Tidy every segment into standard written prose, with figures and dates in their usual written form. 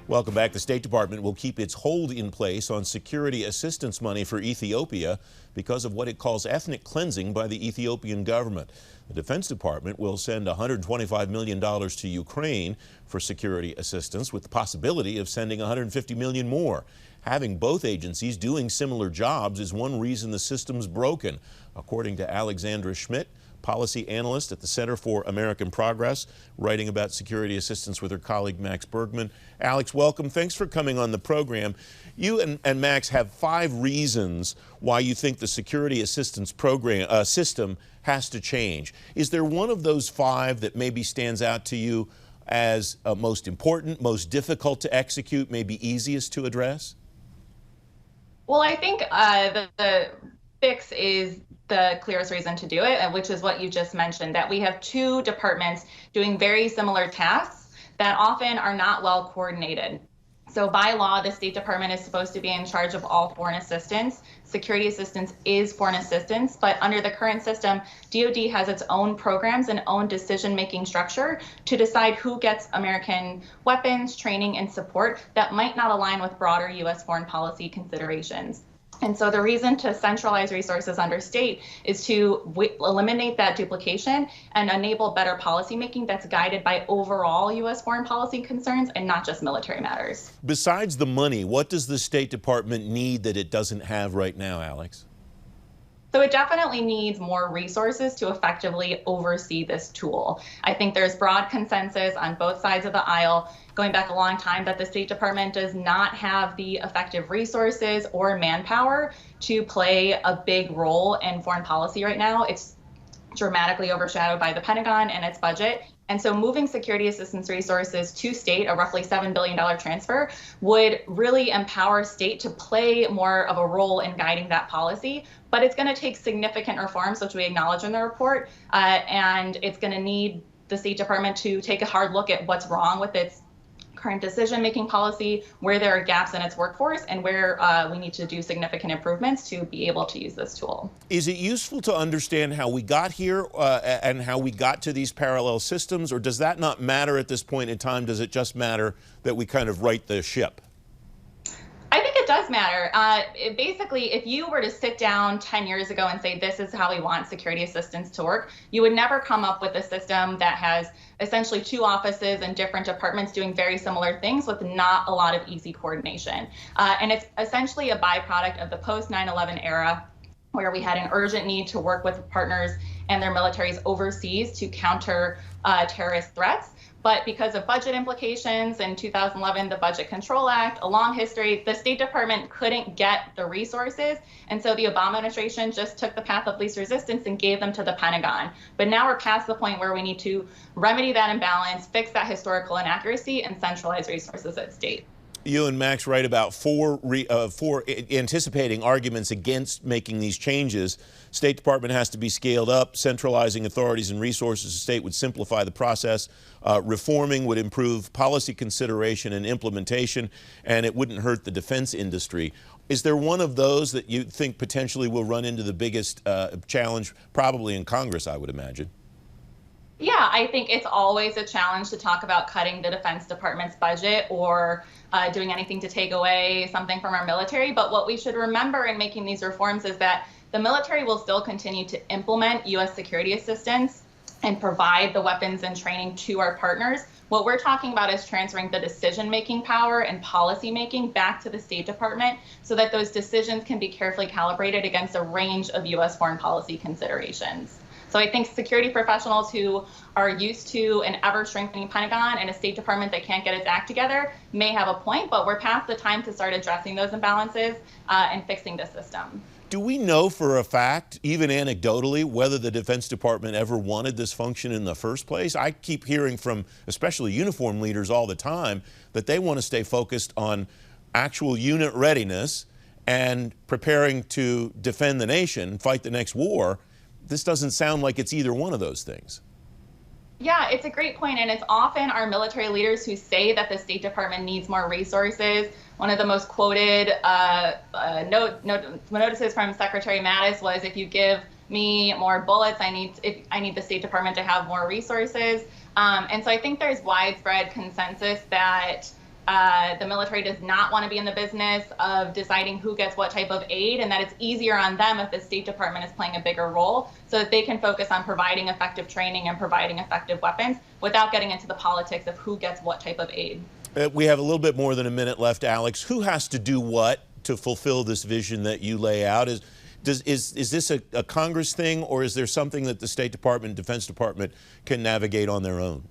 Welcome back. The State Department will keep its hold in place on security assistance money for Ethiopia because of what it calls ethnic cleansing by the Ethiopian government. The Defense Department will send $125 million to Ukraine for security assistance, with the possibility of sending $150 million more. Having both agencies doing similar jobs is one reason the system's broken, according to Alexandra Schmitt, policy analyst at the Center for American Progress, writing about security assistance with her colleague Max Bergman. Alex, welcome. Thanks for coming on the program. You and Max have 5 reasons why you think the security assistance program system has to change. Is there one of those 5 that maybe stands out to you as most important, most difficult to execute, maybe easiest to address? Well, I think the fix is the clearest reason to do it, which is what you just mentioned, that we have 2 departments doing very similar tasks that often are not well coordinated. So by law, the State Department is supposed to be in charge of all foreign assistance. Security assistance is foreign assistance, but under the current system, DoD has its own programs and own decision-making structure to decide who gets American weapons, training, and support that might not align with broader U.S. foreign policy considerations. And so the reason to centralize resources under state is to eliminate that duplication and enable better policymaking that's guided by overall U.S. foreign policy concerns and not just military matters. Besides the money, what does the State Department need that it doesn't have right now, Alex? So it definitely needs more resources to effectively oversee this tool. I think there's broad consensus on both sides of the aisle, going back a long time, that the State Department does not have the effective resources or manpower to play a big role in foreign policy right now. It's dramatically overshadowed by the Pentagon and its budget. And so moving security assistance resources to state, a roughly $7 billion transfer, would really empower state to play more of a role in guiding that policy. But it's going to take significant reforms, which we acknowledge in the report, and it's going to need the State Department to take a hard look at what's wrong with its current decision-making policy, where there are gaps in its workforce, and where we need to do significant improvements to be able to use this tool. Is it useful to understand how we got here and how we got to these parallel systems, or does that not matter at this point in time? Does it just matter that we kind of right the ship? I think it does matter. Basically, if you were to sit down 10 years ago and say, this is how we want security assistance to work, you would never come up with a system that has essentially 2 offices and different departments doing very similar things with not a lot of easy coordination. And it's essentially a byproduct of the post 9/11 era, where we had an urgent need to work with partners and their militaries overseas to counter terrorist threats. But because of budget implications in 2011, the Budget Control Act, a long history, the State Department couldn't get the resources. And so the Obama administration just took the path of least resistance and gave them to the Pentagon. But now we're past the point where we need to remedy that imbalance, fix that historical inaccuracy, and centralize resources at state. You and Max write about four anticipating arguments against making these changes. State Department has to be scaled up. Centralizing authorities and resources to state would simplify the process. Reforming would improve policy consideration and implementation, and it wouldn't hurt the defense industry. Is there one of those that you think potentially will run into the biggest challenge, probably in Congress, I would imagine? Yeah, I think it's always a challenge to talk about cutting the Defense Department's budget or doing anything to take away something from our military. But what we should remember in making these reforms is that the military will still continue to implement U.S. security assistance and provide the weapons and training to our partners. What we're talking about is transferring the decision-making power and policy-making back to the State Department so that those decisions can be carefully calibrated against a range of U.S. foreign policy considerations. So I think security professionals who are used to an ever-strengthening Pentagon and a State Department that can't get its act together may have a point, but we're past the time to start addressing those imbalances and fixing the system. Do we know for a fact, even anecdotally, whether the Defense Department ever wanted this function in the first place? I keep hearing from especially uniform leaders all the time that they want to stay focused on actual unit readiness and preparing to defend the nation, fight the next war. This doesn't sound like it's either one of those things. Yeah, it's a great point, and it's often our military leaders who say that the State Department needs more resources. One of the most quoted notices from Secretary Mattis was, if you give me more bullets, I need the State Department to have more resources. And so I think there's widespread consensus that the military does not want to be in the business of deciding who gets what type of aid, and that it's easier on them if the State Department is playing a bigger role so that they can focus on providing effective training and providing effective weapons without getting into the politics of who gets what type of aid. We have a little bit more than a minute left, Alex. Who has to do what to fulfill this vision that you lay out? Is this a Congress thing, or is there something that the State Department, Defense Department can navigate on their own?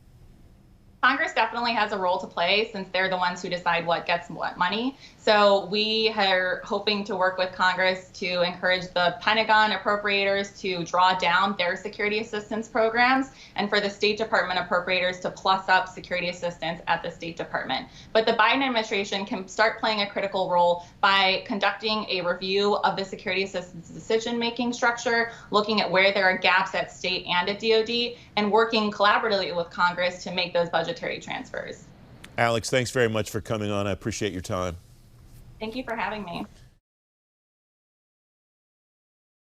Congress definitely has a role to play since they're the ones who decide what gets what money. So we are hoping to work with Congress to encourage the Pentagon appropriators to draw down their security assistance programs and for the State Department appropriators to plus up security assistance at the State Department. But the Biden administration can start playing a critical role by conducting a review of the security assistance decision-making structure, looking at where there are gaps at state and at DoD, and working collaboratively with Congress to make those budgetary transfers. Alex, thanks very much for coming on. I appreciate your time. Thank you for having me.